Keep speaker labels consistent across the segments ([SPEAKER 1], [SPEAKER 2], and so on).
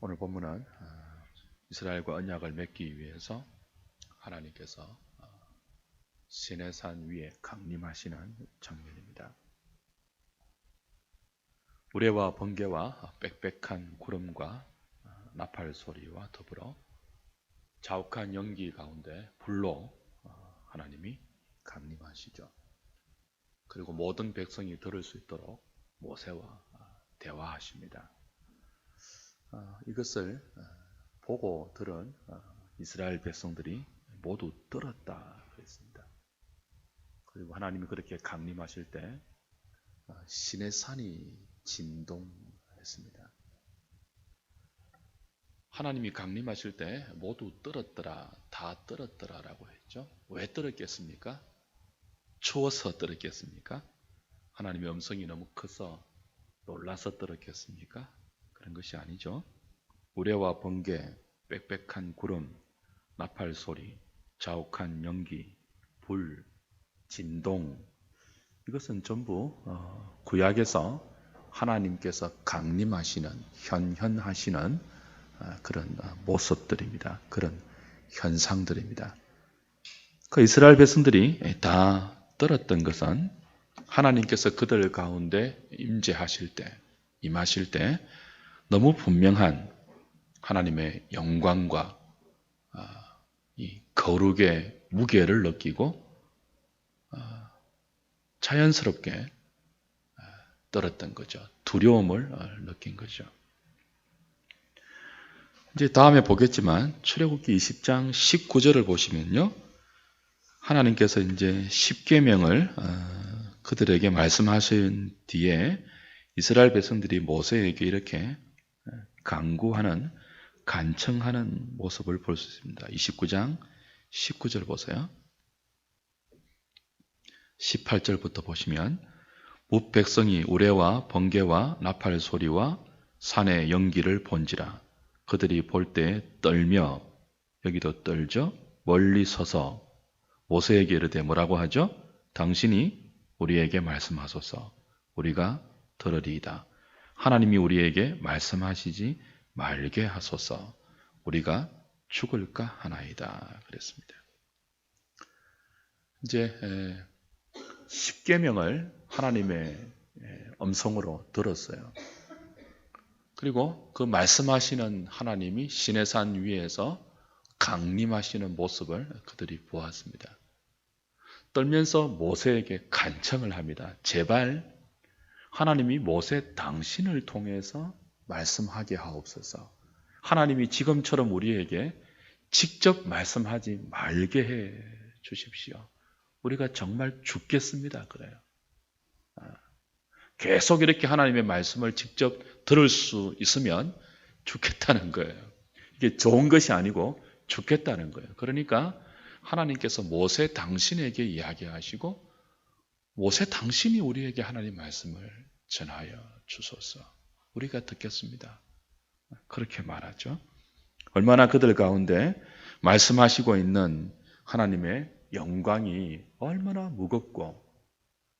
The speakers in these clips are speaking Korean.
[SPEAKER 1] 오늘 본문은 이스라엘과 언약을 맺기 위해서 하나님께서 시내산 위에 강림하시는 장면입니다. 우레와 번개와 빽빽한 구름과 나팔 소리와 더불어 자욱한 연기 가운데 불로 하나님이 강림하시죠. 그리고 모든 백성이 들을 수 있도록 모세와 대화하십니다. 이것을 보고 들은 이스라엘 백성들이 모두 들었다 그랬습니다. 그리고 하나님이 그렇게 강림하실 때 시내산이 진동했습니다. 하나님이 강림하실 때 모두 들었더라, 다 들었더라라고 했죠. 왜 들었겠습니까? 추워서 들었겠습니까? 하나님의 음성이 너무 커서 놀라서 들었겠습니까? 그런 것이 아니죠. 우레와 번개, 빽빽한 구름, 나팔 소리, 자욱한 연기, 불, 진동, 이것은 전부 구약에서 하나님께서 강림하시는, 현현하시는 그런 모습들입니다. 그런 현상들입니다. 그 이스라엘 백성들이 다 들었던 것은 하나님께서 그들 가운데 임재하실 때, 임하실 때 너무 분명한 하나님의 영광과 이 거룩의 무게를 느끼고 자연스럽게 떨었던 거죠. 두려움을 느낀 거죠. 이제 다음에 보겠지만 출애굽기 20장 19절을 보시면요, 하나님께서 이제 십계명을 그들에게 말씀하신 뒤에 이스라엘 백성들이 모세에게 이렇게 간구하는, 간청하는 모습을 볼 수 있습니다. 29장 19절 보세요. 18절부터 보시면 뭇 백성이 우레와 번개와 나팔 소리와 산의 연기를 본지라. 그들이 볼 때 떨며, 여기도 떨죠. 멀리 서서 모세에게 이르되 뭐라고 하죠? 당신이 우리에게 말씀하소서. 우리가 들으리이다. 하나님이 우리에게 말씀하시지 말게 하소서. 우리가 죽을까 하나이다. 그랬습니다. 이제 십계명을 하나님의 음성으로 들었어요. 그리고 그 말씀하시는 하나님이 시내산 위에서 강림하시는 모습을 그들이 보았습니다. 떨면서 모세에게 간청을 합니다. 제발 하나님이 모세 당신을 통해서 말씀하게 하옵소서. 하나님이 지금처럼 우리에게 직접 말씀하지 말게 해 주십시오. 우리가 정말 죽겠습니다. 그래요. 계속 이렇게 하나님의 말씀을 직접 들을 수 있으면 죽겠다는 거예요. 이게 좋은 것이 아니고 죽겠다는 거예요. 그러니까 하나님께서 모세 당신에게 이야기하시고 모세 당신이 우리에게 하나님 말씀을 전하여 주소서. 우리가 듣겠습니다. 그렇게 말하죠. 얼마나 그들 가운데 말씀하시고 있는 하나님의 영광이 얼마나 무겁고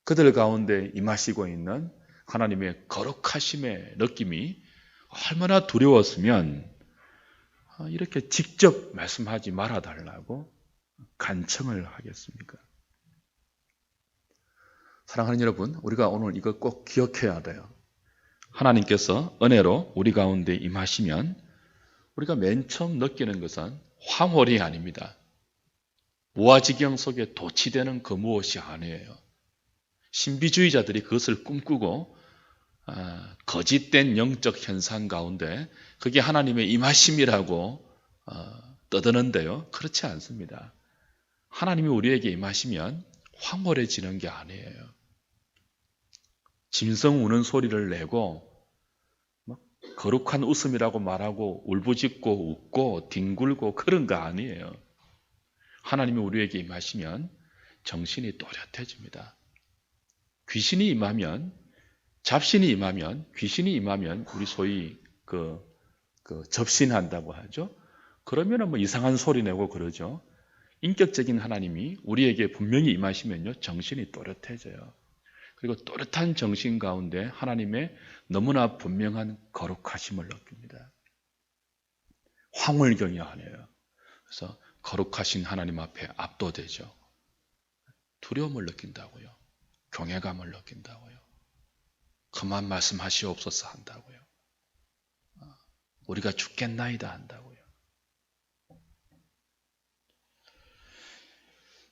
[SPEAKER 1] 그들 가운데 임하시고 있는 하나님의 거룩하심의 느낌이 얼마나 두려웠으면 이렇게 직접 말씀하지 말아달라고 간청을 하겠습니까? 사랑하는 여러분, 우리가 오늘 이거 꼭 기억해야 돼요. 하나님께서 은혜로 우리 가운데 임하시면 우리가 맨 처음 느끼는 것은 황홀이 아닙니다. 무아지경 속에 도취되는 그 무엇이 아니에요. 신비주의자들이 그것을 꿈꾸고 거짓된 영적 현상 가운데 그게 하나님의 임하심이라고 떠드는데요. 그렇지 않습니다. 하나님이 우리에게 임하시면 황홀해지는 게 아니에요. 짐승 우는 소리를 내고 거룩한 웃음이라고 말하고 울부짖고 웃고 뒹굴고 그런 거 아니에요. 하나님이 우리에게 임하시면 정신이 또렷해집니다. 귀신이 임하면, 잡신이 임하면, 귀신이 임하면 우리 소위 접신한다고 하죠. 그러면 뭐 이상한 소리 내고 그러죠. 인격적인 하나님이 우리에게 분명히 임하시면요, 정신이 또렷해져요. 그리고 또렷한 정신 가운데 하나님의 너무나 분명한 거룩하심을 느낍니다. 황홀경이 아니에요. 그래서 거룩하신 하나님 앞에 압도되죠. 두려움을 느낀다고요. 경외감을 느낀다고요. 그만 말씀하시옵소서 한다고요. 우리가 죽겠나이다 한다고요.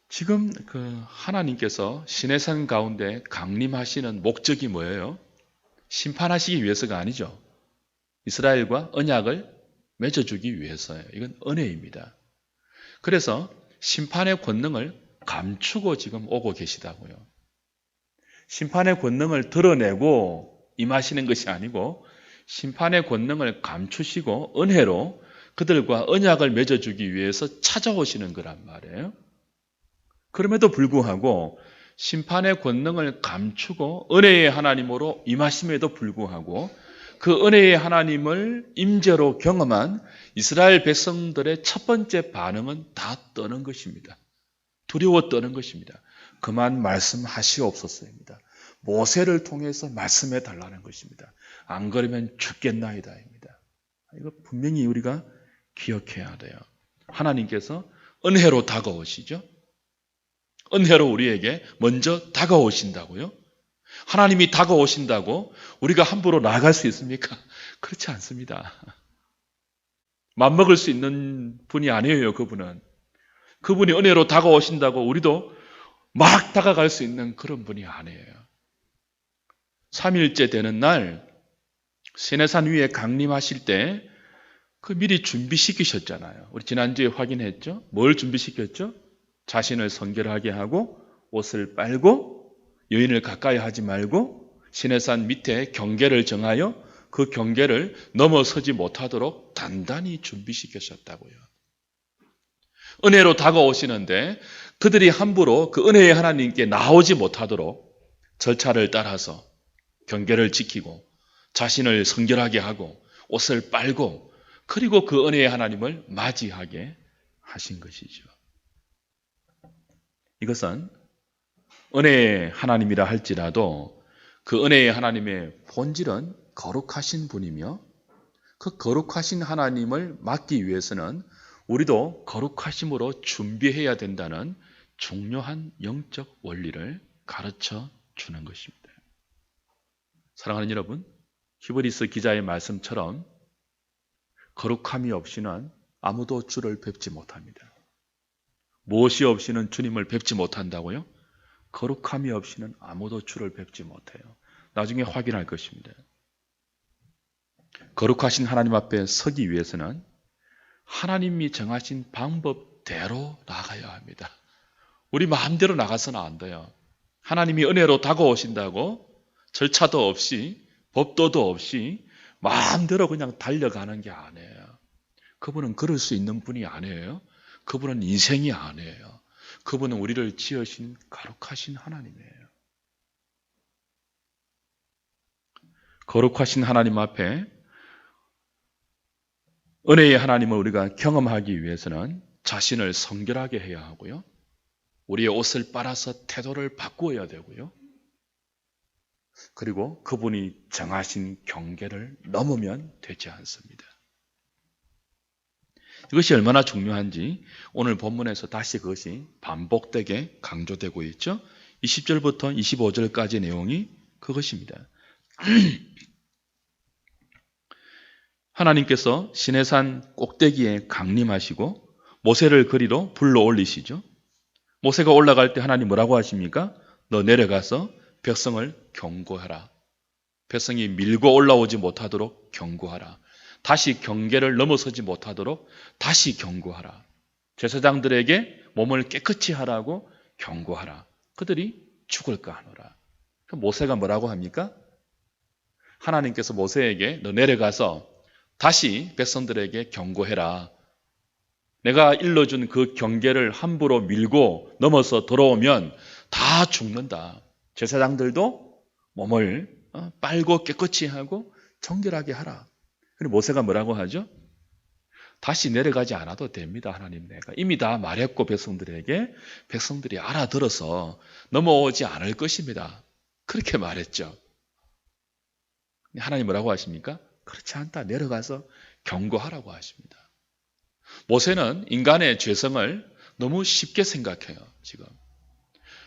[SPEAKER 1] 지금 하나님께서 시내산 가운데 강림하시는 목적이 뭐예요? 심판하시기 위해서가 아니죠. 이스라엘과 언약을 맺어주기 위해서예요. 이건 은혜입니다. 그래서 심판의 권능을 감추고 지금 오고 계시다고요. 심판의 권능을 드러내고 임하시는 것이 아니고 심판의 권능을 감추시고 은혜로 그들과 언약을 맺어주기 위해서 찾아오시는 거란 말이에요. 그럼에도 불구하고 심판의 권능을 감추고 은혜의 하나님으로 임하심에도 불구하고 그 은혜의 하나님을 임재로 경험한 이스라엘 백성들의 첫 번째 반응은 다 떠는 것입니다. 두려워 떠는 것입니다. 그만 말씀하시옵소서입니다. 모세를 통해서 말씀해 달라는 것입니다. 안 그러면 죽겠나이다입니다. 이거 분명히 우리가 기억해야 돼요. 하나님께서 은혜로 다가오시죠. 은혜로 우리에게 먼저 다가오신다고요. 하나님이 다가오신다고 우리가 함부로 나아갈 수 있습니까? 그렇지 않습니다. 맘먹을 수 있는 분이 아니에요. 그분이 은혜로 다가오신다고 우리도 막 다가갈 수 있는 그런 분이 아니에요. 3일째 되는 날 시내산 위에 강림하실 때 미리 준비시키셨잖아요. 우리 지난주에 확인했죠? 뭘 준비시켰죠? 자신을 성결하게 하고 옷을 빨고 여인을 가까이 하지 말고 시내산 밑에 경계를 정하여 그 경계를 넘어서지 못하도록 단단히 준비시키셨다고요. 은혜로 다가오시는데 그들이 함부로 그 은혜의 하나님께 나오지 못하도록 절차를 따라서 경계를 지키고 자신을 성결하게 하고 옷을 빨고 그리고 그 은혜의 하나님을 맞이하게 하신 것이죠. 이것은 은혜의 하나님이라 할지라도 그 은혜의 하나님의 본질은 거룩하신 분이며 그 거룩하신 하나님을 맞기 위해서는 우리도 거룩하심으로 준비해야 된다는 중요한 영적 원리를 가르쳐 주는 것입니다. 사랑하는 여러분, 히브리서 기자의 말씀처럼 거룩함이 없이는 아무도 주를 뵙지 못합니다. 무엇이 없이는 주님을 뵙지 못한다고요? 거룩함이 없이는 아무도 주를 뵙지 못해요. 나중에 확인할 것입니다. 거룩하신 하나님 앞에 서기 위해서는 하나님이 정하신 방법대로 나가야 합니다. 우리 마음대로 나가서는 안 돼요. 하나님이 은혜로 다가오신다고 절차도 없이 법도도 없이 마음대로 그냥 달려가는 게 아니에요. 그분은 그럴 수 있는 분이 아니에요. 그분은 인생이 아니에요. 그분은 우리를 지으신 거룩하신 하나님이에요. 거룩하신 하나님 앞에 은혜의 하나님을 우리가 경험하기 위해서는 자신을 성결하게 해야 하고요. 우리의 옷을 빨아서 태도를 바꾸어야 되고요. 그리고 그분이 정하신 경계를 넘으면 되지 않습니다. 이것이 얼마나 중요한지 오늘 본문에서 다시 그것이 반복되게 강조되고 있죠. 20절부터 25절까지 내용이 그것입니다. 하나님께서 시내산 꼭대기에 강림하시고 모세를 그리로 불러 올리시죠. 모세가 올라갈 때 하나님 뭐라고 하십니까? 너 내려가서 백성을 경고하라. 백성이 밀고 올라오지 못하도록 경고하라. 다시 경계를 넘어서지 못하도록 다시 경고하라. 제사장들에게 몸을 깨끗이 하라고 경고하라. 그들이 죽을까 하노라. 모세가 뭐라고 합니까? 하나님께서 모세에게 너 내려가서 다시 백성들에게 경고해라. 내가 일러준 그 경계를 함부로 밀고 넘어서 돌아오면 다 죽는다. 제사장들도 몸을 빨고 깨끗이 하고 정결하게 하라. 그리고 모세가 뭐라고 하죠? 다시 내려가지 않아도 됩니다. 하나님 내가 이미 다 말했고 백성들이 알아들어서 넘어오지 않을 것입니다. 그렇게 말했죠. 하나님 뭐라고 하십니까? 그렇지 않다. 내려가서 경고하라고 하십니다. 모세는 인간의 죄성을 너무 쉽게 생각해요, 지금.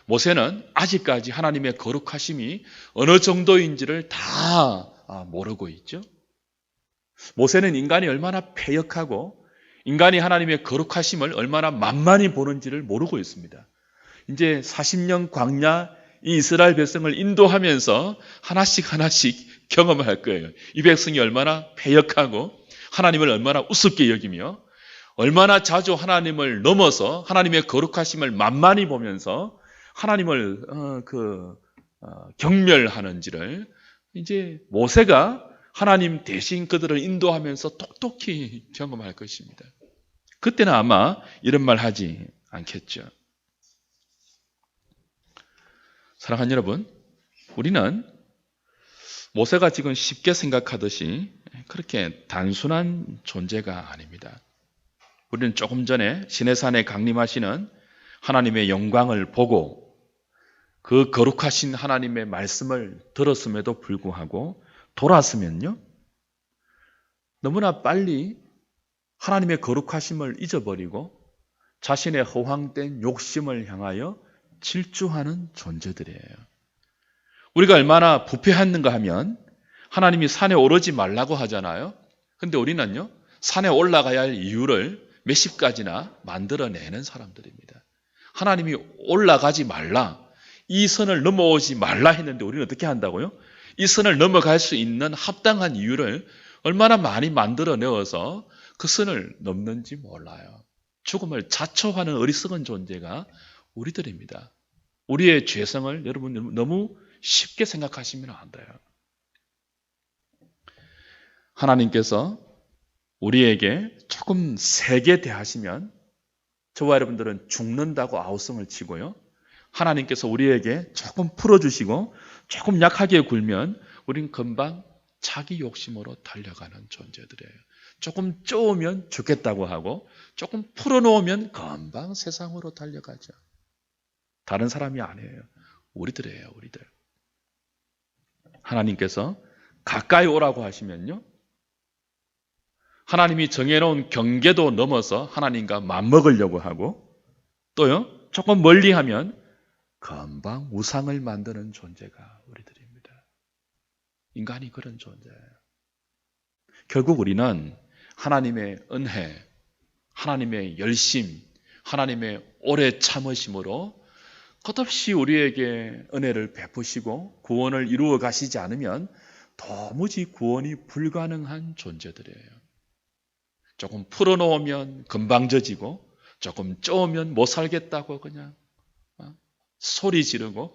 [SPEAKER 1] 모세는 아직까지 하나님의 거룩하심이 어느 정도인지를 다 모르고 있죠. 모세는 인간이 얼마나 패역하고 인간이 하나님의 거룩하심을 얼마나 만만히 보는지를 모르고 있습니다. 이제 40년 광야 이 이스라엘 백성을 인도하면서 하나씩 경험을 할 거예요. 이 백성이 얼마나 패역하고 하나님을 얼마나 우습게 여기며 얼마나 자주 하나님을 넘어서 하나님의 거룩하심을 만만히 보면서 하나님을 경멸하는지를 이제 모세가 하나님 대신 그들을 인도하면서 똑똑히 경험할 것입니다. 그때는 아마 이런 말 하지 않겠죠. 사랑하는 여러분, 우리는 모세가 지금 쉽게 생각하듯이 그렇게 단순한 존재가 아닙니다. 우리는 조금 전에 시내산에 강림하시는 하나님의 영광을 보고 그 거룩하신 하나님의 말씀을 들었음에도 불구하고 돌았으면요, 너무나 빨리 하나님의 거룩하심을 잊어버리고 자신의 허황된 욕심을 향하여 질주하는 존재들이에요. 우리가 얼마나 부패했는가 하면 하나님이 산에 오르지 말라고 하잖아요. 근데 우리는요, 산에 올라가야 할 이유를 몇십 가지나 만들어내는 사람들입니다. 하나님이 올라가지 말라, 이 선을 넘어오지 말라 했는데 우리는 어떻게 한다고요? 이 선을 넘어갈 수 있는 합당한 이유를 얼마나 많이 만들어내어서 그 선을 넘는지 몰라요. 죽음을 자초하는 어리석은 존재가 우리들입니다. 우리의 죄성을 여러분 너무 쉽게 생각하시면 안 돼요. 하나님께서 우리에게 조금 세게 대하시면 저와 여러분들은 죽는다고 아우성을 치고요, 하나님께서 우리에게 조금 풀어주시고 조금 약하게 굴면 우린 금방 자기 욕심으로 달려가는 존재들이에요. 조금 쪼으면 죽겠다고 하고 조금 풀어놓으면 금방 세상으로 달려가죠. 다른 사람이 아니에요. 우리들이에요, 우리들. 하나님께서 가까이 오라고 하시면요, 하나님이 정해놓은 경계도 넘어서 하나님과 맞먹으려고 하고, 또요, 조금 멀리 하면 금방 우상을 만드는 존재가 우리들입니다. 인간이 그런 존재예요. 결국 우리는 하나님의 은혜, 하나님의 열심, 하나님의 오래 참으심으로 끝없이 우리에게 은혜를 베푸시고 구원을 이루어 가시지 않으면 도무지 구원이 불가능한 존재들이에요. 조금 풀어놓으면 금방 젖이고 조금 쪼으면 못 살겠다고 그냥 소리 지르고,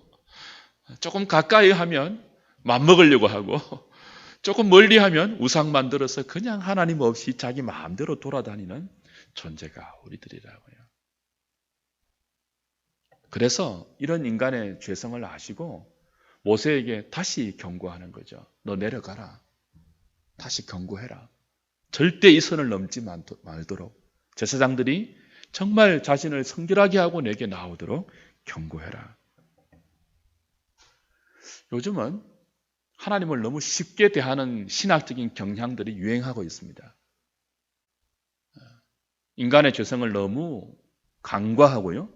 [SPEAKER 1] 조금 가까이 하면 맘먹으려고 하고, 조금 멀리 하면 우상 만들어서 그냥 하나님 없이 자기 마음대로 돌아다니는 존재가 우리들이라고요. 그래서 이런 인간의 죄성을 아시고 모세에게 다시 경고하는 거죠. 너 내려가라. 다시 경고해라. 절대 이 선을 넘지 말도록, 제사장들이 정말 자신을 성결하게 하고 내게 나오도록 경고해라. 요즘은 하나님을 너무 쉽게 대하는 신학적인 경향들이 유행하고 있습니다. 인간의 죄성을 너무 간과하고요,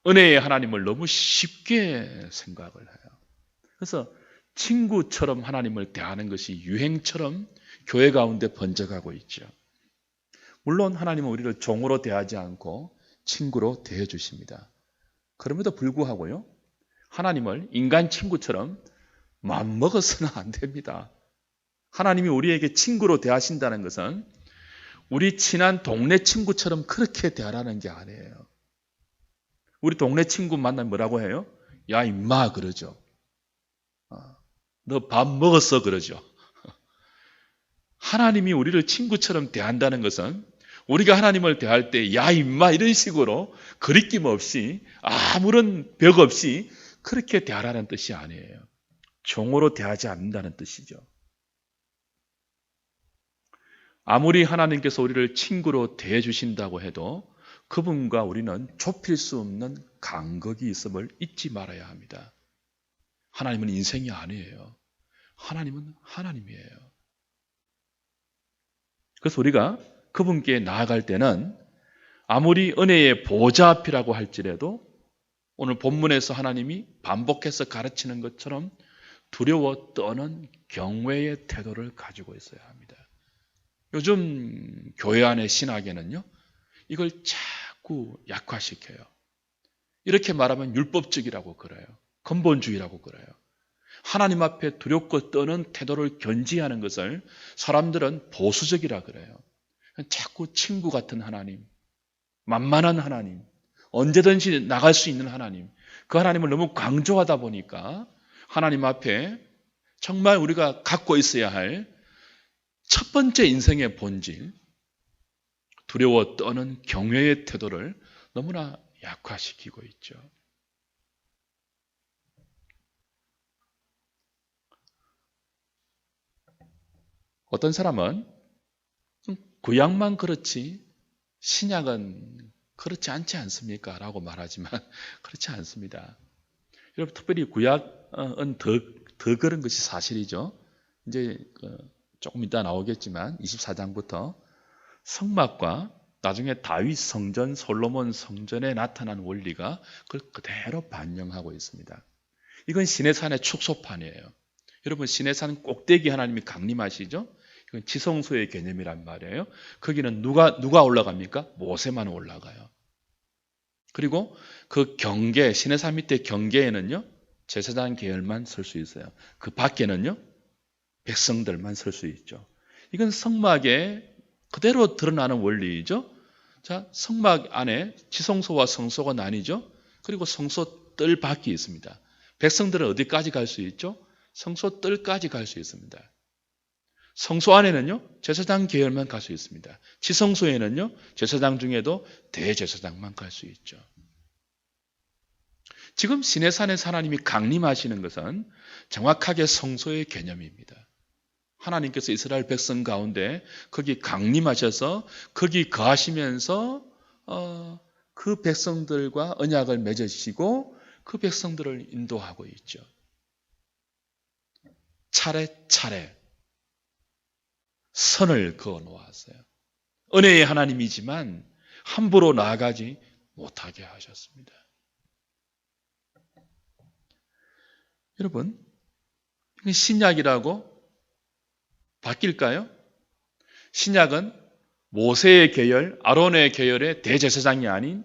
[SPEAKER 1] 은혜의 하나님을 너무 쉽게 생각을 해요. 그래서 친구처럼 하나님을 대하는 것이 유행처럼 교회 가운데 번져가고 있죠. 물론 하나님은 우리를 종으로 대하지 않고 친구로 대해 주십니다. 그럼에도 불구하고요, 하나님을 인간 친구처럼 맘먹어서는 안 됩니다. 하나님이 우리에게 친구로 대하신다는 것은 우리 친한 동네 친구처럼 그렇게 대하라는 게 아니에요. 우리 동네 친구 만나면 뭐라고 해요? 야 임마 그러죠. 너 밥 먹었어 그러죠. 하나님이 우리를 친구처럼 대한다는 것은 우리가 하나님을 대할 때 야 임마 이런 식으로 거리낌 없이 아무런 벽 없이 그렇게 대하라는 뜻이 아니에요. 종으로 대하지 않는다는 뜻이죠. 아무리 하나님께서 우리를 친구로 대해 주신다고 해도 그분과 우리는 좁힐 수 없는 간극이 있음을 잊지 말아야 합니다. 하나님은 인생이 아니에요. 하나님은 하나님이에요. 그래서 우리가 그분께 나아갈 때는 아무리 은혜의 보좌 앞이라고 할지라도 오늘 본문에서 하나님이 반복해서 가르치는 것처럼 두려워 떠는 경외의 태도를 가지고 있어야 합니다. 요즘 교회 안의 신학에는요, 이걸 자꾸 약화시켜요. 이렇게 말하면 율법적이라고 그래요. 근본주의라고 그래요. 하나님 앞에 두렵고 떠는 태도를 견지하는 것을 사람들은 보수적이라 그래요. 자꾸 친구 같은 하나님, 만만한 하나님, 언제든지 나갈 수 있는 하나님, 그 하나님을 너무 강조하다 보니까 하나님 앞에 정말 우리가 갖고 있어야 할 첫 번째 인생의 본질, 두려워 떠는 경외의 태도를 너무나 약화시키고 있죠. 어떤 사람은 구약만 그렇지 신약은 그렇지 않지 않습니까? 라고 말하지만 그렇지 않습니다. 여러분, 특별히 구약은 더 그런 것이 사실이죠. 이제 조금 이따 나오겠지만 24장부터 성막과 나중에 다윗 성전, 솔로몬 성전에 나타난 원리가 그걸 그대로 반영하고 있습니다. 이건 시내산의 축소판이에요. 여러분, 시내산 꼭대기 하나님이 강림하시죠? 이건 지성소의 개념이란 말이에요. 거기는 누가 올라갑니까? 모세만 올라가요. 그리고 그 경계, 시내산 밑에 경계에는요, 제사장 계열만 설 수 있어요. 그 밖에는요, 백성들만 설 수 있죠. 이건 성막에 그대로 드러나는 원리이죠. 자, 성막 안에 지성소와 성소가 나뉘죠. 그리고 성소 뜰 밖이 있습니다. 백성들은 어디까지 갈 수 있죠? 성소 뜰까지 갈 수 있습니다. 성소 안에는요, 제사장 계열만 갈 수 있습니다. 지성소에는요, 제사장 중에도 대제사장만 갈 수 있죠. 지금 시내산에서 하나님이 강림하시는 것은 정확하게 성소의 개념입니다. 하나님께서 이스라엘 백성 가운데 거기 강림하셔서 거기 거하시면서 그 백성들과 언약을 맺으시고 그 백성들을 인도하고 있죠. 차례차례 선을 그어 놓았어요. 은혜의 하나님이지만 함부로 나아가지 못하게 하셨습니다. 여러분, 신약이라고 바뀔까요? 신약은 모세의 계열, 아론의 계열의 대제사장이 아닌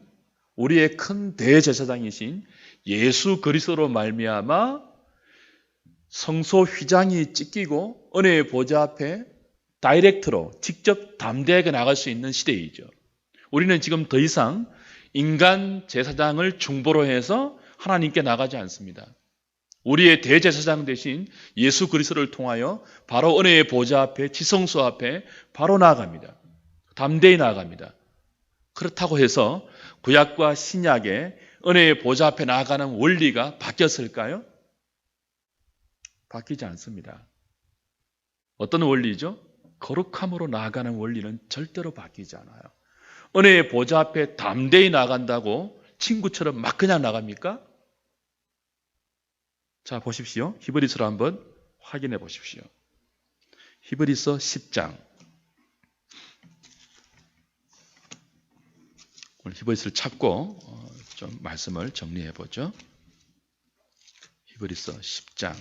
[SPEAKER 1] 우리의 큰 대제사장이신 예수 그리스도로 말미암아 성소 휘장이 찢기고 은혜의 보좌 앞에 다이렉트로 직접 담대하게 나갈 수 있는 시대이죠. 우리는 지금 더 이상 인간 제사장을 중보로 해서 하나님께 나가지 않습니다. 우리의 대제사장 대신 예수 그리스도를 통하여 바로 은혜의 보좌 앞에, 지성소 앞에 바로 나아갑니다. 담대히 나아갑니다. 그렇다고 해서 구약과 신약의 은혜의 보좌 앞에 나아가는 원리가 바뀌었을까요? 바뀌지 않습니다. 어떤 원리죠? 거룩함으로 나아가는 원리는 절대로 바뀌지 않아요. 은혜의 보좌 앞에 담대히 나간다고 친구처럼 막 그냥 나갑니까? 자, 보십시오. 히브리서를 한번 확인해 보십시오. 히브리서 10장. 오늘 히브리서를 찾고 좀 말씀을 정리해 보죠. 히브리서 10장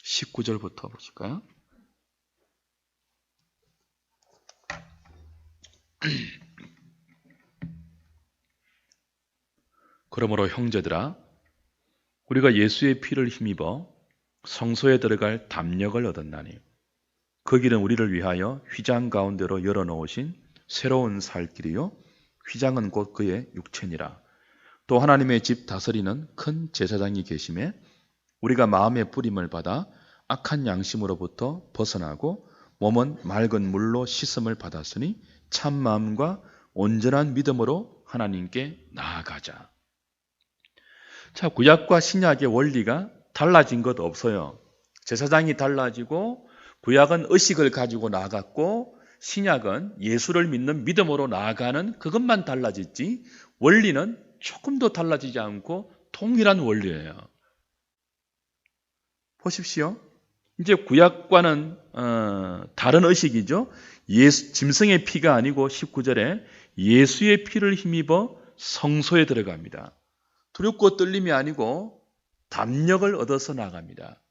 [SPEAKER 1] 19절부터 보실까요? 그러므로 형제들아, 우리가 예수의 피를 힘입어 성소에 들어갈 담력을 얻었나니 그 길은 우리를 위하여 휘장 가운데로 열어놓으신 새로운 살 길이요 휘장은 곧 그의 육체니라. 또 하나님의 집 다스리는 큰 제사장이 계심에 우리가 마음의 뿌림을 받아 악한 양심으로부터 벗어나고 몸은 맑은 물로 씻음을 받았으니 참 마음과 온전한 믿음으로 하나님께 나아가자. 자, 구약과 신약의 원리가 달라진 것 없어요. 제사장이 달라지고 구약은 의식을 가지고 나아갔고 신약은 예수를 믿는 믿음으로 나아가는 그것만 달라졌지 원리는 조금도 달라지지 않고 동일한 원리예요. 보십시오. 이제 구약과는 다른 의식이죠. 짐승의 피가 아니고 19절에 예수의 피를 힘입어 성소에 들어갑니다. 두렵고 떨림이 아니고 담력을 얻어서 나갑니다.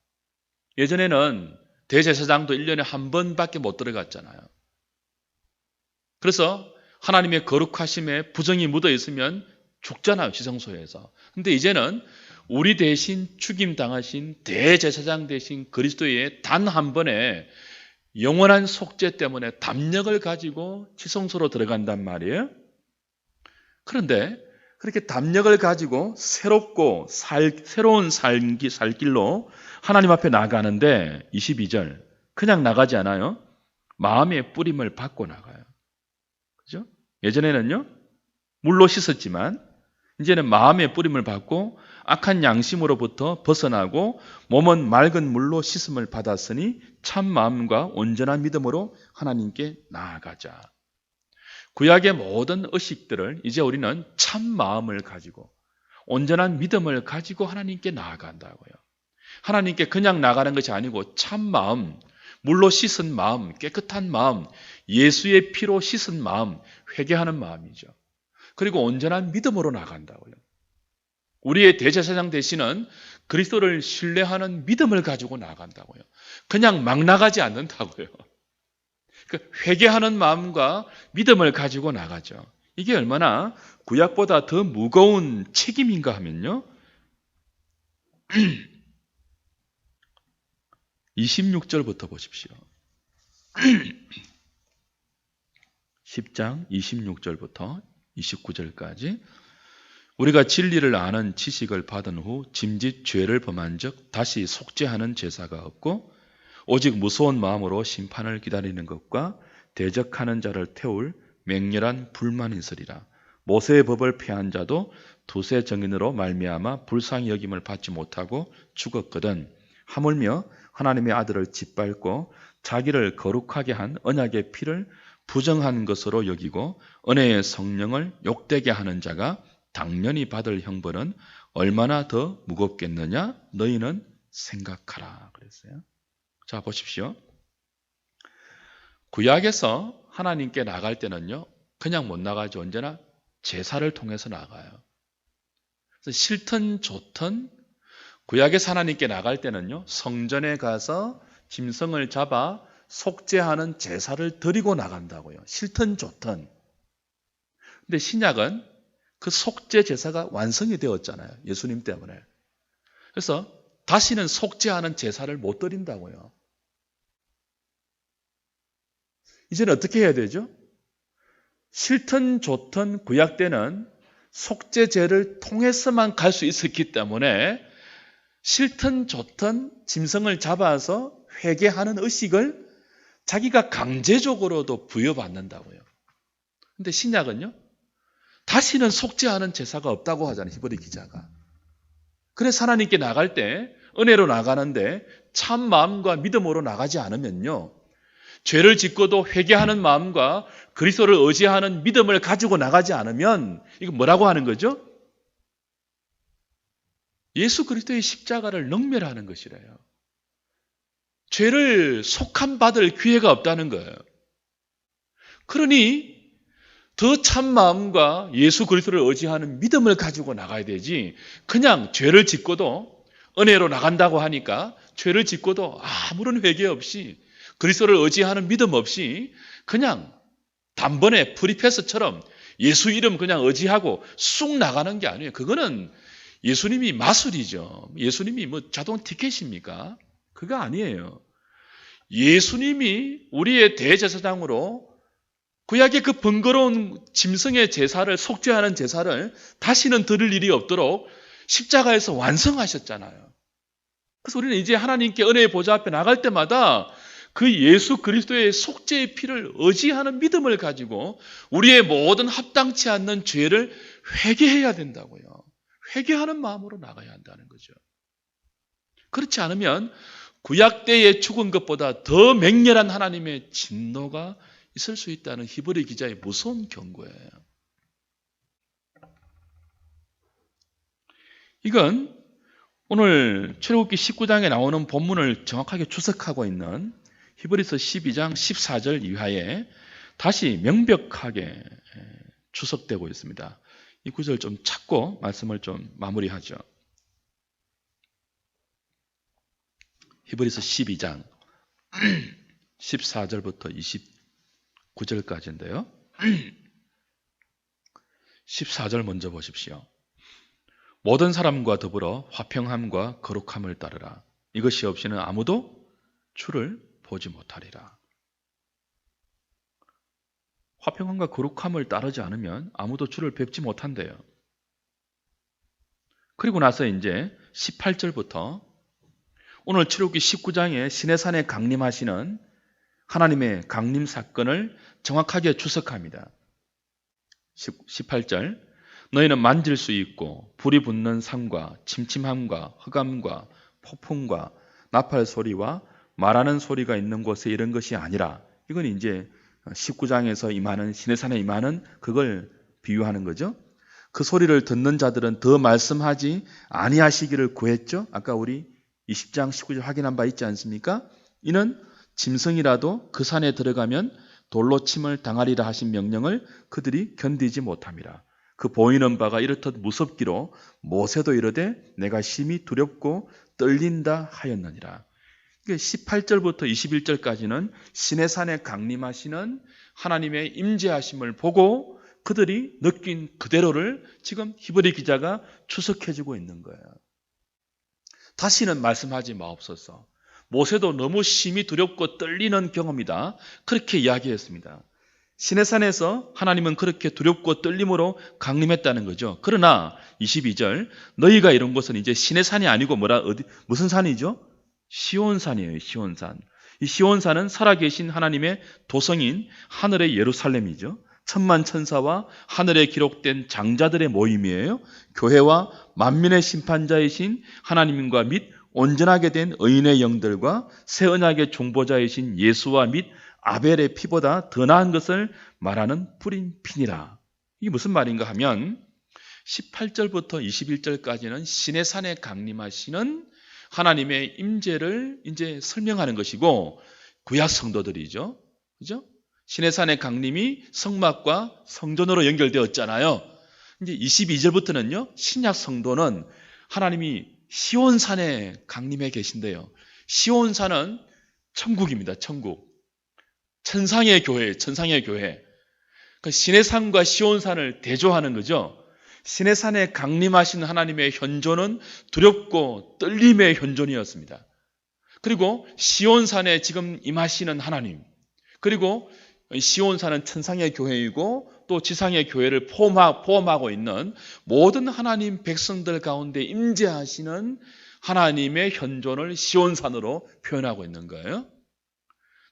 [SPEAKER 1] 예전에는 대제사장도 1년에 한 번밖에 못 들어갔잖아요. 그래서 하나님의 거룩하심에 부정이 묻어 있으면 죽잖아요, 지성소에서. 근데 이제는 우리 대신 죽임 당하신 대제사장 대신 그리스도의 단 한 번에 영원한 속죄 때문에 담력을 가지고 지성소로 들어간단 말이에요. 그런데 그렇게 담력을 가지고 새로운 살길로 하나님 앞에 나가는데 22절 그냥 나가지 않아요. 마음의 뿌림을 받고 나가요. 그죠? 예전에는요 물로 씻었지만 이제는 마음의 뿌림을 받고 악한 양심으로부터 벗어나고 몸은 맑은 물로 씻음을 받았으니 참 마음과 온전한 믿음으로 하나님께 나아가자. 구약의 모든 의식들을 이제 우리는 참 마음을 가지고 온전한 믿음을 가지고 하나님께 나아간다고요. 하나님께 그냥 나가는 것이 아니고 참 마음, 물로 씻은 마음, 깨끗한 마음, 예수의 피로 씻은 마음, 회개하는 마음이죠. 그리고 온전한 믿음으로 나간다고요. 우리의 대제사장 되시는 그리스도를 신뢰하는 믿음을 가지고 나간다고요. 그냥 막 나가지 않는다고요. 회개하는 마음과 믿음을 가지고 나가죠. 이게 얼마나 구약보다 더 무거운 책임인가 하면요. 26절부터 보십시오. 10장 26절부터 29절까지 우리가 진리를 아는 지식을 받은 후 짐짓 죄를 범한 적 다시 속죄하는 제사가 없고 오직 무서운 마음으로 심판을 기다리는 것과 대적하는 자를 태울 맹렬한 불만이 있으리라. 모세의 법을 폐한 자도 두세 증인으로 말미암아 불쌍히 여김을 받지 못하고 죽었거든. 하물며 하나님의 아들을 짓밟고 자기를 거룩하게 한 언약의 피를 부정한 것으로 여기고 은혜의 성령을 욕되게 하는 자가 당연히 받을 형벌은 얼마나 더 무겁겠느냐 너희는 생각하라 그랬어요. 자 보십시오. 구약에서 하나님께 나갈 때는요 그냥 못 나가죠. 언제나 제사를 통해서 나가요. 그래서 싫든 좋든 구약에서 하나님께 나갈 때는요 성전에 가서 짐승을 잡아 속죄하는 제사를 드리고 나간다고요. 싫든 좋든. 근데 신약은 그 속죄 제사가 완성이 되었잖아요. 예수님 때문에. 그래서 다시는 속죄하는 제사를 못 드린다고요. 이제는 어떻게 해야 되죠? 싫든 좋든 구약 때는 속죄제를 통해서만 갈 수 있었기 때문에 싫든 좋든 짐승을 잡아서 회개하는 의식을 자기가 강제적으로도 부여받는다고요. 근데 신약은요? 다시는 속죄하는 제사가 없다고 하잖아요. 히브리 기자가. 그래서 하나님께 나갈 때 은혜로 나가는데 참 마음과 믿음으로 나가지 않으면요. 죄를 짓고도 회개하는 마음과 그리스도를 의지하는 믿음을 가지고 나가지 않으면 이거 뭐라고 하는 거죠? 예수 그리스도의 십자가를 능멸하는 것이래요. 죄를 속함받을 기회가 없다는 거예요. 그러니 더 참 마음과 예수 그리스도를 의지하는 믿음을 가지고 나가야 되지 그냥 죄를 짓고도 은혜로 나간다고 하니까 죄를 짓고도 아무런 회개 없이 그리스도를 의지하는 믿음 없이 그냥 단번에 프리패스처럼 예수 이름 그냥 의지하고 쑥 나가는 게 아니에요. 그거는 예수님이 마술이죠. 예수님이 뭐 자동 티켓입니까? 그거 아니에요. 예수님이 우리의 대제사장으로 구약의 그 번거로운 짐승의 제사를 속죄하는 제사를 다시는 드릴 일이 없도록 십자가에서 완성하셨잖아요. 그래서 우리는 이제 하나님께 은혜의 보좌 앞에 나갈 때마다 그 예수 그리스도의 속죄의 피를 의지하는 믿음을 가지고 우리의 모든 합당치 않는 죄를 회개해야 된다고요. 회개하는 마음으로 나가야 한다는 거죠. 그렇지 않으면 구약 때에 죽은 것보다 더 맹렬한 하나님의 진노가 있을 수 있다는 히브리 기자의 무서운 경고예요. 이건 오늘 출애굽기 19장에 나오는 본문을 정확하게 추석하고 있는 히브리서 12장 14절 이하에 다시 명백하게 추석되고 있습니다. 이 구절 좀 찾고 말씀을 좀 마무리하죠. 히브리서 12장 14절부터 29절까지인데요. 14절 먼저 보십시오. 모든 사람과 더불어 화평함과 거룩함을 따르라. 이것이 없이는 아무도 주를 보지 못하리라. 화평함과 거룩함을 따르지 않으면 아무도 주를 뵙지 못한대요. 그리고 나서 이제 18절부터 오늘 출애굽기 19장에 시내산에 강림하시는 하나님의 강림 사건을 정확하게 추석합니다. 18절 너희는 만질 수 있고 불이 붙는 산과 침침함과 흑암과 폭풍과 나팔 소리와 말하는 소리가 있는 곳에 이런 것이 아니라, 이건 이제 19장에서 임하는 시내산에 임하는 그걸 비유하는 거죠. 그 소리를 듣는 자들은 더 말씀하지 아니하시기를 구했죠. 아까 우리 20장 19절 확인한 바 있지 않습니까? 이는 짐승이라도 그 산에 들어가면 돌로 침을 당하리라 하신 명령을 그들이 견디지 못함이라. 그 보이는 바가 이렇듯 무섭기로 모세도 이르되 내가 심히 두렵고 떨린다 하였느니라. 18절부터 21절까지는 시내산에 강림하시는 하나님의 임재하심을 보고 그들이 느낀 그대로를 지금 히브리 기자가 추석해주고 있는 거예요. 다시는 말씀하지 마옵소서. 모세도 너무 심히 두렵고 떨리는 경험이다. 그렇게 이야기했습니다. 시내산에서 하나님은 그렇게 두렵고 떨림으로 강림했다는 거죠. 그러나 22절 너희가 이런 곳은 이제 시내산이 아니고 무슨 산이죠? 시온산이에요. 시온산. 이 시온산은 살아계신 하나님의 도성인 하늘의 예루살렘이죠. 천만 천사와 하늘에 기록된 장자들의 모임이에요. 교회와 만민의 심판자이신 하나님과 및 온전하게 된 의인의 영들과 새 언약의 중보자이신 예수와 및 아벨의 피보다 더 나은 것을 말하는 뿌린 피니라. 이게 무슨 말인가 하면 18절부터 21절까지는 시내산에 강림하시는 하나님의 임재를 이제 설명하는 것이고, 구약 성도들이죠. 그죠? 시내산의 강림이 성막과 성전으로 연결되었잖아요. 이제 22절부터는요, 신약 성도는 하나님이 시온산에 강림해 계신데요. 시온산은 천국입니다. 천국. 천상의 교회, 천상의 교회. 그 시내산과 시온산을 대조하는 거죠. 시내산에 강림하신 하나님의 현존은 두렵고 떨림의 현존이었습니다. 그리고 시온산에 지금 임하시는 하나님, 그리고 시온산은 천상의 교회이고 또 지상의 교회를 포함하고 있는 모든 하나님 백성들 가운데 임재하시는 하나님의 현존을 시온산으로 표현하고 있는 거예요.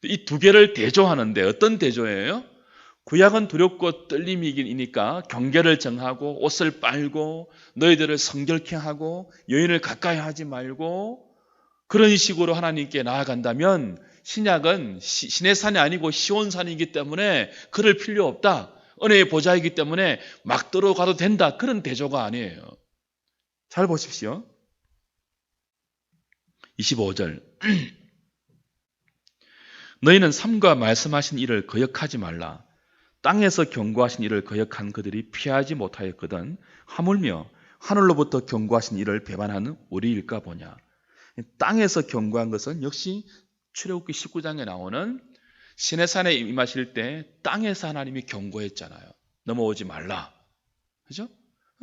[SPEAKER 1] 이 두 개를 대조하는데 어떤 대조예요? 구약은 두렵고 떨림이니까 경계를 정하고 옷을 빨고 너희들을 성결케 하고 여인을 가까이 하지 말고 그런 식으로 하나님께 나아간다면, 신약은 시내산이 아니고 시온산이기 때문에 그럴 필요 없다. 은혜의 보좌이기 때문에 막 들어가도 된다. 그런 대조가 아니에요. 잘 보십시오. 25절 너희는 삼가 말씀하신 일을 거역하지 말라. 땅에서 경고하신 일을 거역한 그들이 피하지 못하였거든 하물며 하늘로부터 경고하신 일을 배반하는 우리일까 보냐. 땅에서 경고한 것은 역시 출애굽기 19장에 나오는 시내산에 임하실 때 땅에서 하나님이 경고했잖아요. 넘어오지 말라. 그죠?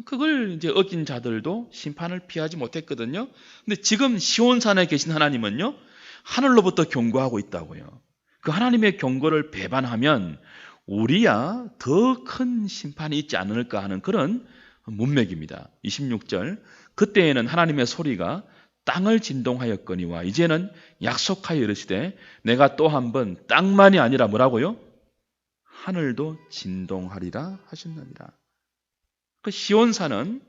[SPEAKER 1] 그걸 이제 어긴 자들도 심판을 피하지 못했거든요. 근데 지금 시온산에 계신 하나님은요, 하늘로부터 경고하고 있다고요. 그 하나님의 경고를 배반하면 우리야 더 큰 심판이 있지 않을까 하는 그런 문맥입니다. 26절 그때에는 하나님의 소리가 땅을 진동하였거니와 이제는 약속하여 이르시되 내가 또 한 번 땅만이 아니라 뭐라고요? 하늘도 진동하리라 하셨느니라. 그 시온산은,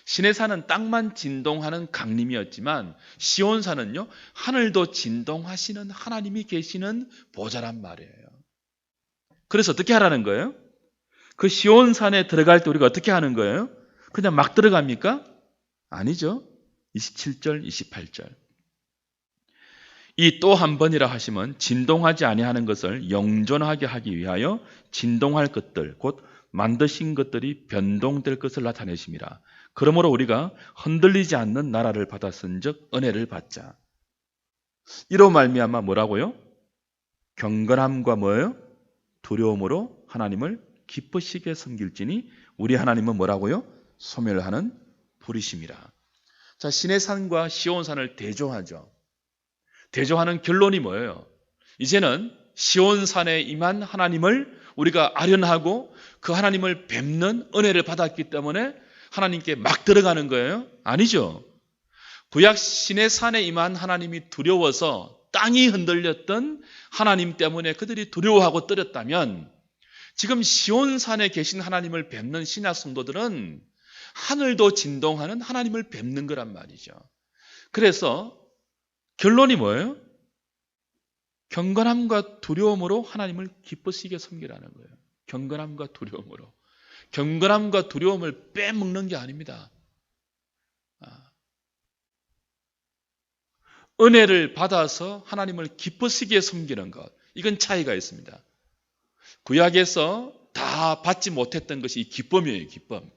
[SPEAKER 1] 시내산은 땅만 진동하는 강림이었지만 시온산은요, 하늘도 진동하시는 하나님이 계시는 보좌란 말이에요. 그래서 어떻게 하라는 거예요? 그 시온산에 들어갈 때 우리가 어떻게 하는 거예요? 그냥 막 들어갑니까? 아니죠. 27절, 28절. 이 또 한 번이라 하시면 진동하지 아니하는 것을 영존하게 하기 위하여 진동할 것들 곧 만드신 것들이 변동될 것을 나타내심이라. 그러므로 우리가 흔들리지 않는 나라를 받았은즉 은혜를 받자. 이로 말미암아 뭐라고요? 경건함과 뭐예요? 두려움으로 하나님을 기쁘시게 섬길지니 우리 하나님은 뭐라고요? 소멸하는 불이심이라. 자, 시내산과 시온산을 대조하죠. 대조하는 결론이 뭐예요? 이제는 시온산에 임한 하나님을 우리가 아련하고 그 하나님을 뵙는 은혜를 받았기 때문에 하나님께 막 들어가는 거예요? 아니죠. 구약 시내산에 임한 하나님이 두려워서 땅이 흔들렸던 하나님 때문에 그들이 두려워하고 떨었다면 지금 시온산에 계신 하나님을 뵙는 신약 성도들은 하늘도 진동하는 하나님을 뵙는 거란 말이죠. 그래서 결론이 뭐예요? 경건함과 두려움으로 하나님을 기쁘시게 섬기라는 거예요. 경건함과 두려움으로. 경건함과 두려움을 빼먹는 게 아닙니다. 은혜를 받아서 하나님을 기쁘시게 섬기는 것. 이건 차이가 있습니다. 구약에서 다 받지 못했던 것이 기쁨이에요. 기쁨.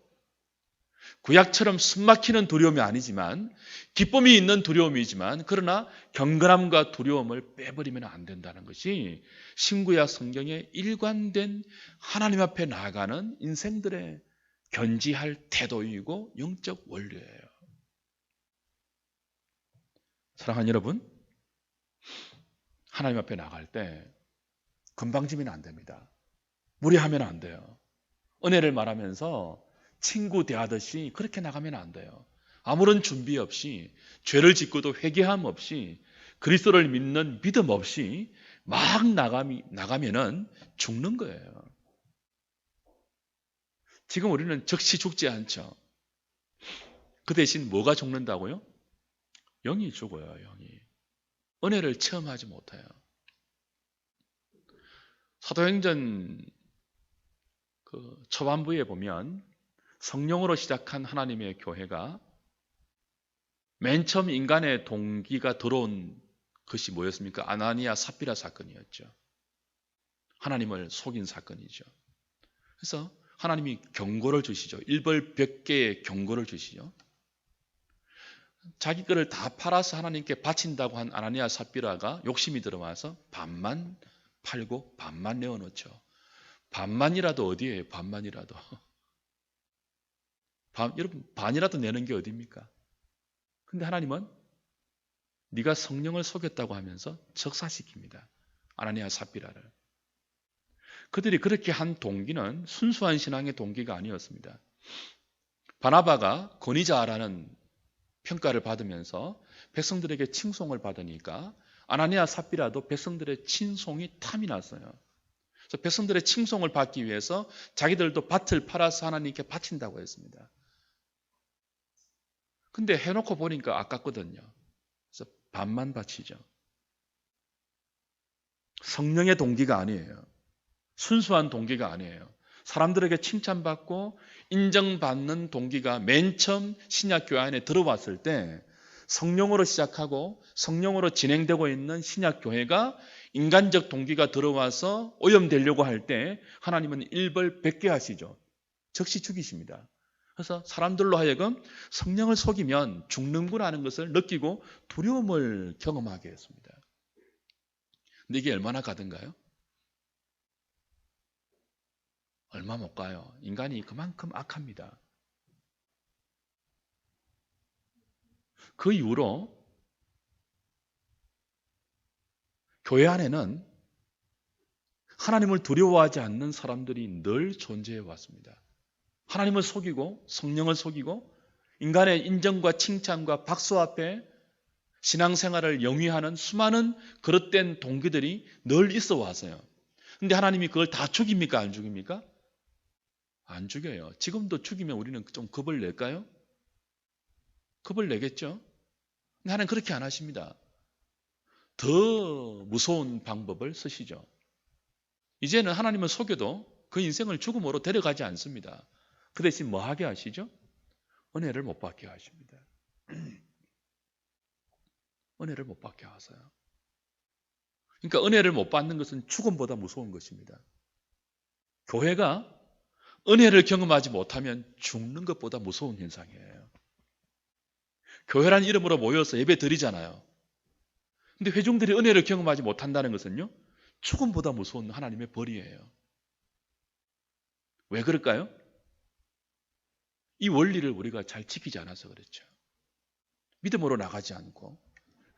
[SPEAKER 1] 구약처럼 숨막히는 두려움이 아니지만 기쁨이 있는 두려움이지만 그러나 경건함과 두려움을 빼버리면 안 된다는 것이 신구약 성경의 일관된 하나님 앞에 나아가는 인생들의 견지할 태도이고 영적 원리예요. 사랑하는 여러분, 하나님 앞에 나갈 때 건방지면 안 됩니다. 무례하면 안 돼요. 은혜를 말하면서 친구 대하듯이 그렇게 나가면 안 돼요. 아무런 준비 없이 죄를 짓고도 회개함 없이 그리스도를 믿는 믿음 없이 막 나가면은 죽는 거예요. 지금 우리는 즉시 죽지 않죠. 그 대신 뭐가 죽는다고요? 영이 죽어요. 영이. 은혜를 체험하지 못해요. 사도행전 그 초반부에 보면 성령으로 시작한 하나님의 교회가 맨 처음 인간의 동기가 들어온 것이 뭐였습니까? 아나니아 삽비라 사건이었죠. 하나님을 속인 사건이죠. 그래서 하나님이 경고를 주시죠. 일벌백계의 경고를 주시죠. 자기 거를 다 팔아서 하나님께 바친다고 한 아나니아 삽비라가 욕심이 들어와서 반만 팔고 반만 내어놓죠. 반만이라도 어디예요? 반만이라도. 여러분 반이라도 내는 게 어디입니까? 근데 하나님은 네가 성령을 속였다고 하면서 적사시킵니다. 아나니아 삽비라를. 그들이 그렇게 한 동기는 순수한 신앙의 동기가 아니었습니다. 바나바가 권위자라는 평가를 받으면서 백성들에게 칭송을 받으니까 아나니아 삽비라도 백성들의 칭송이 탐이 났어요. 그래서 백성들의 칭송을 받기 위해서 자기들도 밭을 팔아서 하나님께 바친다고 했습니다. 근데 해놓고 보니까 아깝거든요. 그래서 반만 바치죠. 성령의 동기가 아니에요. 순수한 동기가 아니에요. 사람들에게 칭찬받고 인정받는 동기가 맨 처음 신약교회 안에 들어왔을 때 성령으로 시작하고 성령으로 진행되고 있는 신약교회가 인간적 동기가 들어와서 오염되려고 할 때 하나님은 일벌백계 하시죠. 즉시 죽이십니다. 그래서 사람들로 하여금 성령을 속이면 죽는구나 하는 것을 느끼고 두려움을 경험하게 했습니다. 근데 이게 얼마나 가든가요? 얼마 못 가요. 인간이 그만큼 악합니다. 그 이후로 교회 안에는 하나님을 두려워하지 않는 사람들이 늘 존재해 왔습니다. 하나님을 속이고 성령을 속이고 인간의 인정과 칭찬과 박수 앞에 신앙생활을 영위하는 수많은 그릇된 동기들이 늘 있어 왔어요. 근데 하나님이 그걸 다 죽입니까? 안 죽입니까? 안 죽여요. 지금도 죽이면 우리는 좀 겁을 낼까요? 겁을 내겠죠? 근데 하나님 그렇게 안 하십니다. 더 무서운 방법을 쓰시죠. 이제는 하나님을 속여도 그 인생을 죽음으로 데려가지 않습니다. 그 대신 뭐 하게 하시죠? 은혜를 못 받게 하십니다. 은혜를 못 받게 하세요. 그러니까 은혜를 못 받는 것은 죽음보다 무서운 것입니다. 교회가 은혜를 경험하지 못하면 죽는 것보다 무서운 현상이에요. 교회란 이름으로 모여서 예배 드리잖아요. 근데 회중들이 은혜를 경험하지 못한다는 것은요, 죽음보다 무서운 하나님의 벌이에요. 왜 그럴까요? 이 원리를 우리가 잘 지키지 않아서 그렇죠. 믿음으로 나가지 않고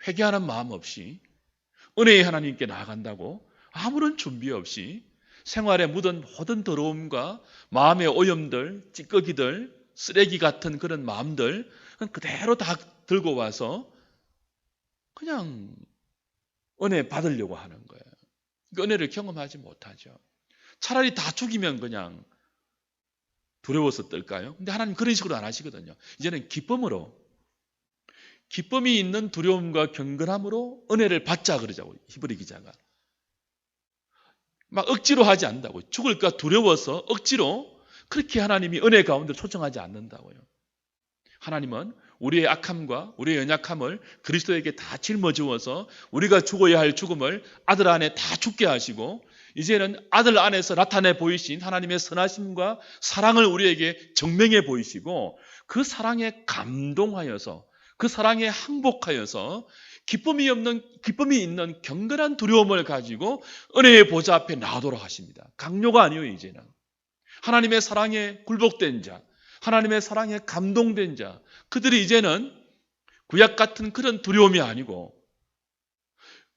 [SPEAKER 1] 회개하는 마음 없이 은혜의 하나님께 나아간다고 아무런 준비 없이 생활에 묻은 모든 더러움과 마음의 오염들, 찌꺼기들, 쓰레기 같은 그런 마음들 그대로 다 들고 와서 그냥 은혜 받으려고 하는 거예요. 그 은혜를 경험하지 못하죠. 차라리 다 죽이면 그냥 두려워서 뜰까요? 근데 하나님 그런 식으로 안 하시거든요. 이제는 기쁨으로, 기쁨이 있는 두려움과 경건함으로 은혜를 받자 그러자고, 히브리 기자가. 막 억지로 하지 않는다고. 죽을까 두려워서 억지로 그렇게 하나님이 은혜 가운데 초청하지 않는다고요. 하나님은 우리의 악함과 우리의 연약함을 그리스도에게 다 짊어지어서 우리가 죽어야 할 죽음을 아들 안에 다 죽게 하시고, 이제는 아들 안에서 나타내 보이신 하나님의 선하심과 사랑을 우리에게 증명해 보이시고, 그 사랑에 감동하여서, 그 사랑에 항복하여서 기쁨이 있는 경건한 두려움을 가지고 은혜의 보좌 앞에 나오도록 하십니다. 강요가 아니에요. 이제는 하나님의 사랑에 굴복된 자, 하나님의 사랑에 감동된 자, 그들이 이제는 구약 같은 그런 두려움이 아니고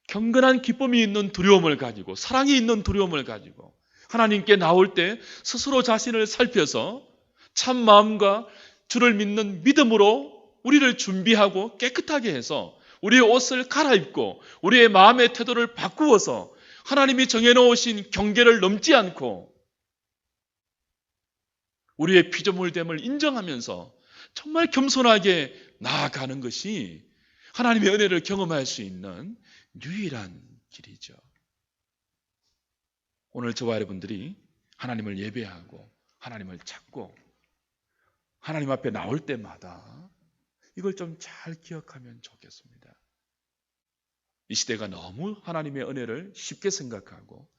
[SPEAKER 1] 경건한 기쁨이 있는 두려움을 가지고, 사랑이 있는 두려움을 가지고 하나님께 나올 때 스스로 자신을 살펴서 참 마음과 주를 믿는 믿음으로 우리를 준비하고 깨끗하게 해서 우리의 옷을 갈아입고 우리의 마음의 태도를 바꾸어서 하나님이 정해놓으신 경계를 넘지 않고 우리의 피조물됨을 인정하면서 정말 겸손하게 나아가는 것이 하나님의 은혜를 경험할 수 있는 유일한 길이죠. 오늘 저와 여러분들이 하나님을 예배하고 하나님을 찾고 하나님 앞에 나올 때마다 이걸 좀 잘 기억하면 좋겠습니다. 이 시대가 너무 하나님의 은혜를 쉽게 생각하고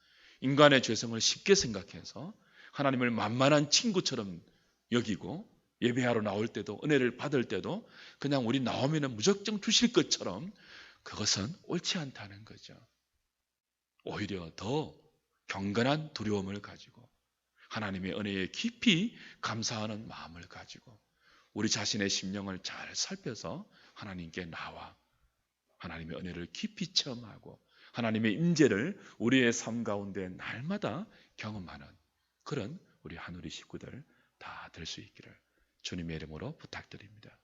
[SPEAKER 1] 인간의 죄성을 쉽게 생각해서 하나님을 만만한 친구처럼 여기고, 예배하러 나올 때도 은혜를 받을 때도 그냥 우리 나오면 무작정 주실 것처럼, 그것은 옳지 않다는 거죠. 오히려 더 경건한 두려움을 가지고 하나님의 은혜에 깊이 감사하는 마음을 가지고 우리 자신의 심령을 잘 살펴서 하나님께 나와 하나님의 은혜를 깊이 체험하고 하나님의 임재를 우리의 삶 가운데 날마다 경험하는 그런 우리 한우리 식구들 다 될 수 있기를 주님의 이름으로 부탁드립니다.